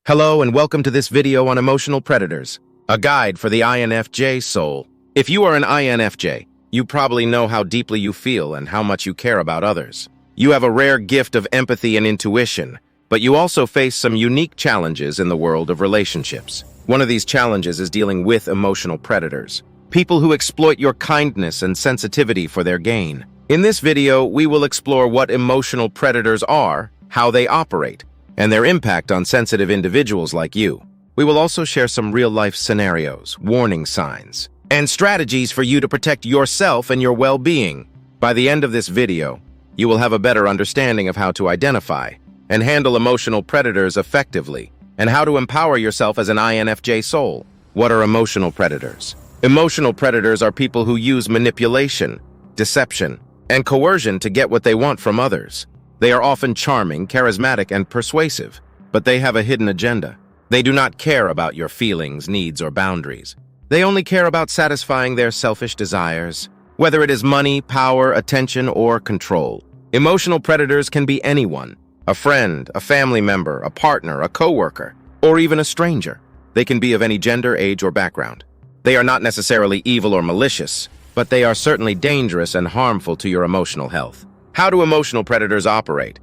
Hello and welcome to this video on emotional predators, a guide for the INFJ soul. If you are an INFJ, you probably know how deeply you feel and how much you care about others. You have a rare gift of empathy and intuition, but you also face some unique challenges in the world of relationships. One of these challenges is dealing with emotional predators, people who exploit your kindness and sensitivity for their gain. In this video, we will explore what emotional predators are, how they operate, and their impact on sensitive individuals like you. We will also share some real-life scenarios, warning signs, and strategies for you to protect yourself and your well-being. By the end of this video, you will have a better understanding of how to identify and handle emotional predators effectively, and how to empower yourself as an INFJ soul. What are emotional predators? Emotional predators are people who use manipulation, deception, and coercion to get what they want from others. They are often charming, charismatic, and persuasive, but they have a hidden agenda. They do not care about your feelings, needs, or boundaries. They only care about satisfying their selfish desires, whether it is money, power, attention, or control. Emotional predators can be anyone: a friend, a family member, a partner, a coworker, or even a stranger. They can be of any gender, age, or background. They are not necessarily evil or malicious, but they are certainly dangerous and harmful to your emotional health. How do emotional predators operate?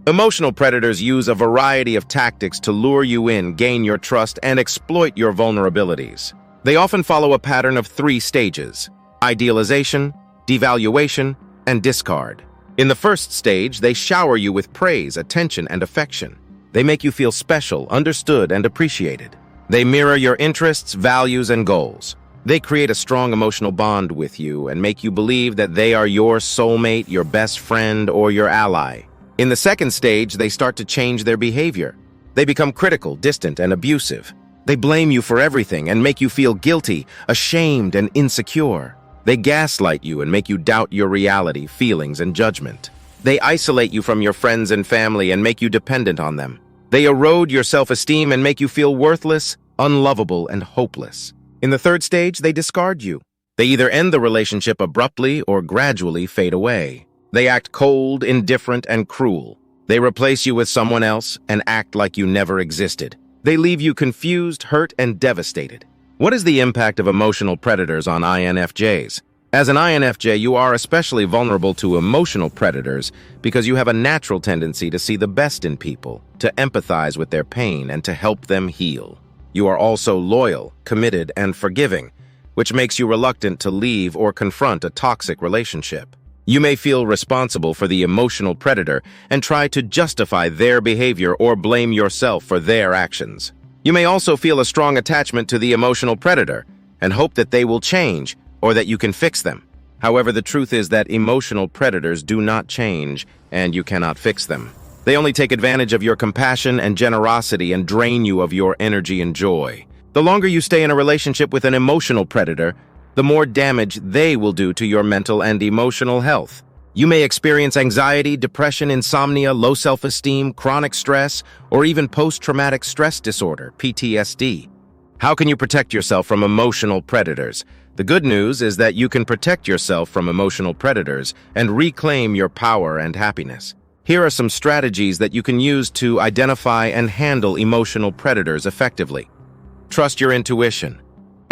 Emotional predators use a variety of tactics to lure you in, gain your trust, and exploit your vulnerabilities. They often follow a pattern of 3 stages: idealization, devaluation, and discard. In the first stage, they shower you with praise, attention, and affection. They make you feel special, understood, and appreciated. They mirror your interests, values, and goals. They create a strong emotional bond with you and make you believe that they are your soulmate, your best friend, or your ally. In the second stage, they start to change their behavior. They become critical, distant, and abusive. They blame you for everything and make you feel guilty, ashamed, and insecure. They gaslight you and make you doubt your reality, feelings, and judgment. They isolate you from your friends and family and make you dependent on them. They erode your self-esteem and make you feel worthless, unlovable, and hopeless. In the third stage, they discard you. They either end the relationship abruptly or gradually fade away. They act cold, indifferent, and cruel. They replace you with someone else and act like you never existed. They leave you confused, hurt, and devastated. What is the impact of emotional predators on INFJs? As an INFJ, you are especially vulnerable to emotional predators because you have a natural tendency to see the best in people, to empathize with their pain, and to help them heal. You are also loyal, committed, and forgiving, which makes you reluctant to leave or confront a toxic relationship. You may feel responsible for the emotional predator and try to justify their behavior or blame yourself for their actions. You may also feel a strong attachment to the emotional predator and hope that they will change or that you can fix them. However, the truth is that emotional predators do not change, and you cannot fix them. They only take advantage of your compassion and generosity and drain you of your energy and joy. The longer you stay in a relationship with an emotional predator, the more damage they will do to your mental and emotional health. You may experience anxiety, depression, insomnia, low self-esteem, chronic stress, or even post-traumatic stress disorder, PTSD. How can you protect yourself from emotional predators? The good news is that you can protect yourself from emotional predators and reclaim your power and happiness. Here are some strategies that you can use to identify and handle emotional predators effectively. Trust your intuition.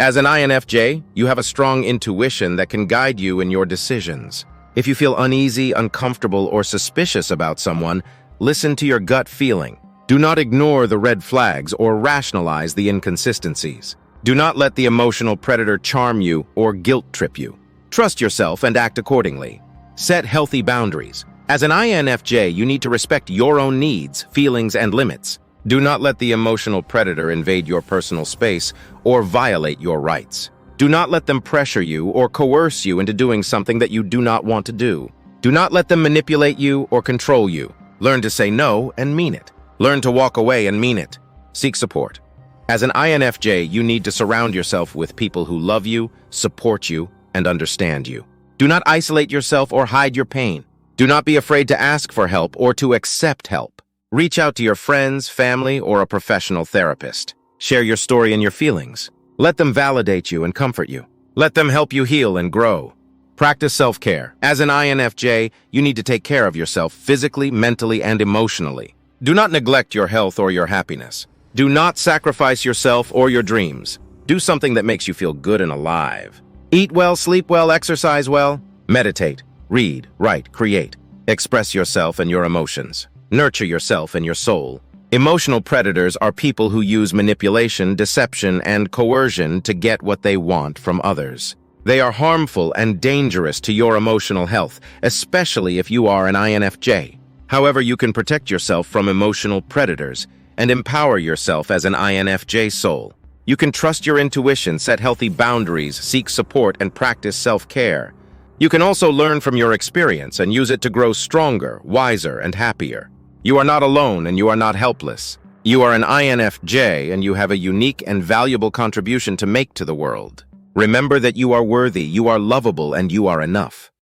As an INFJ, you have a strong intuition that can guide you in your decisions. If you feel uneasy, uncomfortable, or suspicious about someone, listen to your gut feeling. Do not ignore the red flags or rationalize the inconsistencies. Do not let the emotional predator charm you or guilt trip you. Trust yourself and act accordingly. Set healthy boundaries. As an INFJ, you need to respect your own needs, feelings, and limits. Do not let the emotional predator invade your personal space or violate your rights. Do not let them pressure you or coerce you into doing something that you do not want to do. Do not let them manipulate you or control you. Learn to say no and mean it. Learn to walk away and mean it. Seek support. As an INFJ, you need to surround yourself with people who love you, support you, and understand you. Do not isolate yourself or hide your pain. Do not be afraid to ask for help or to accept help. Reach out to your friends, family, or a professional therapist. Share your story and your feelings. Let them validate you and comfort you. Let them help you heal and grow. Practice self-care. As an INFJ, you need to take care of yourself physically, mentally, and emotionally. Do not neglect your health or your happiness. Do not sacrifice yourself or your dreams. Do something that makes you feel good and alive. Eat well, sleep well, exercise well. Meditate, read, write, create. Express yourself and your emotions. Nurture yourself and your soul. Emotional predators are people who use manipulation, deception, and coercion to get what they want from others. They are harmful and dangerous to your emotional health, especially if you are an INFJ. However, you can protect yourself from emotional predators and empower yourself as an INFJ soul. You can trust your intuition, set healthy boundaries, seek support, and practice self-care. You can also learn from your experience and use it to grow stronger, wiser, and happier. You are not alone and you are not helpless. You are an INFJ and you have a unique and valuable contribution to make to the world. Remember that you are worthy, you are lovable, and you are enough.